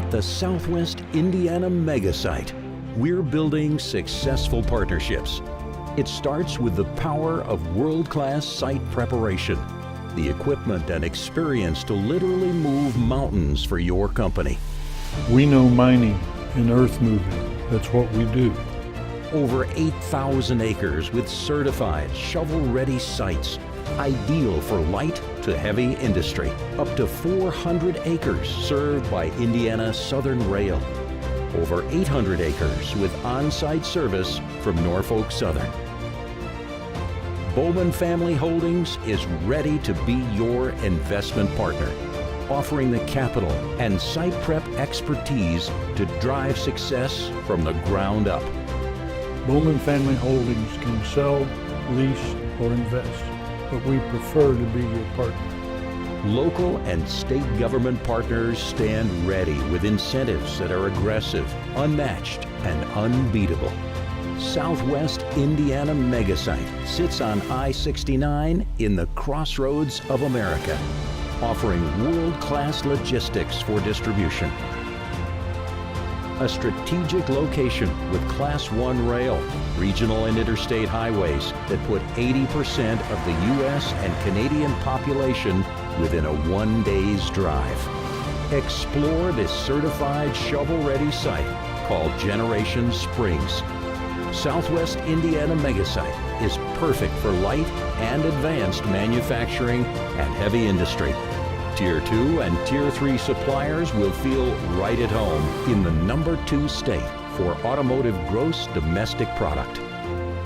At the Southwest Indiana Megasite, we're building successful partnerships. It starts with the power of world-class site preparation, the equipment and experience to literally move mountains for your company. We know mining and earth moving. That's what we do. Over 8,000 acres with certified shovel-ready sites, ideal for light to heavy industry. Up to 400 acres served by Indiana Southern Rail. Over 800 acres with on-site service from Norfolk Southern. Bowman Family Holdings is ready to be your investment partner, offering the capital and site prep expertise to drive success from the ground up. Bowman Family Holdings can sell, lease, or invest, but we prefer to be your partner. Local and state government partners stand ready with incentives that are aggressive, unmatched, and unbeatable. Southwest Indiana Megasite sits on I-69 in the crossroads of America, offering world-class logistics for distribution. A strategic location with Class 1 rail, regional and interstate highways that put 80% of the U.S. and Canadian population within a one-day's drive. Explore this certified shovel-ready site called Generation Springs. Southwest Indiana Megasite is perfect for light and advanced manufacturing and heavy industry. Tier 2 and Tier 3 suppliers will feel right at home in the #2 state for automotive gross domestic product.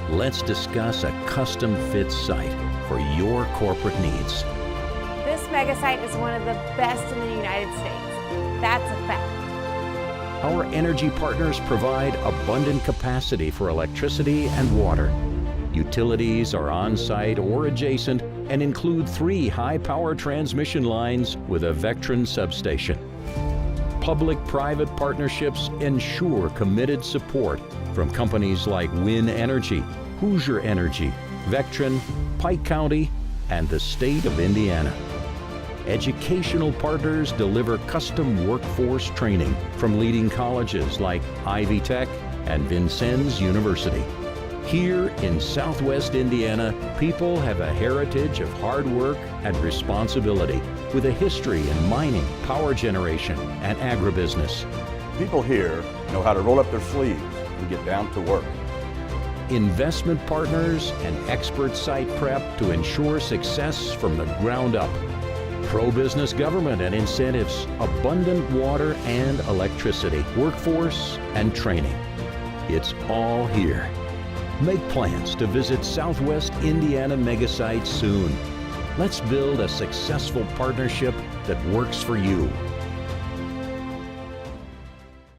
Let's discuss a custom-fit site for your corporate needs. This Megasite is one of the best in the United States. That's a fact. Our energy partners provide abundant capacity for electricity and water. Utilities are on-site or adjacent and include 3 high-power transmission lines with a Vectren substation. Public-private partnerships ensure committed support from companies like Win Energy, Hoosier Energy, Vectren, Pike County, and the state of Indiana. Educational partners deliver custom workforce training from leading colleges like Ivy Tech and Vincennes University. Here in Southwest Indiana, people have a heritage of hard work and responsibility with a history in mining, power generation, and agribusiness. People here know how to roll up their sleeves and get down to work. Investment partners and expert site prep to ensure success from the ground up. Pro-business government and incentives, abundant water and electricity, workforce and training. It's all here. Make plans to visit Southwest Indiana Megasite soon. Let's build a successful partnership that works for you.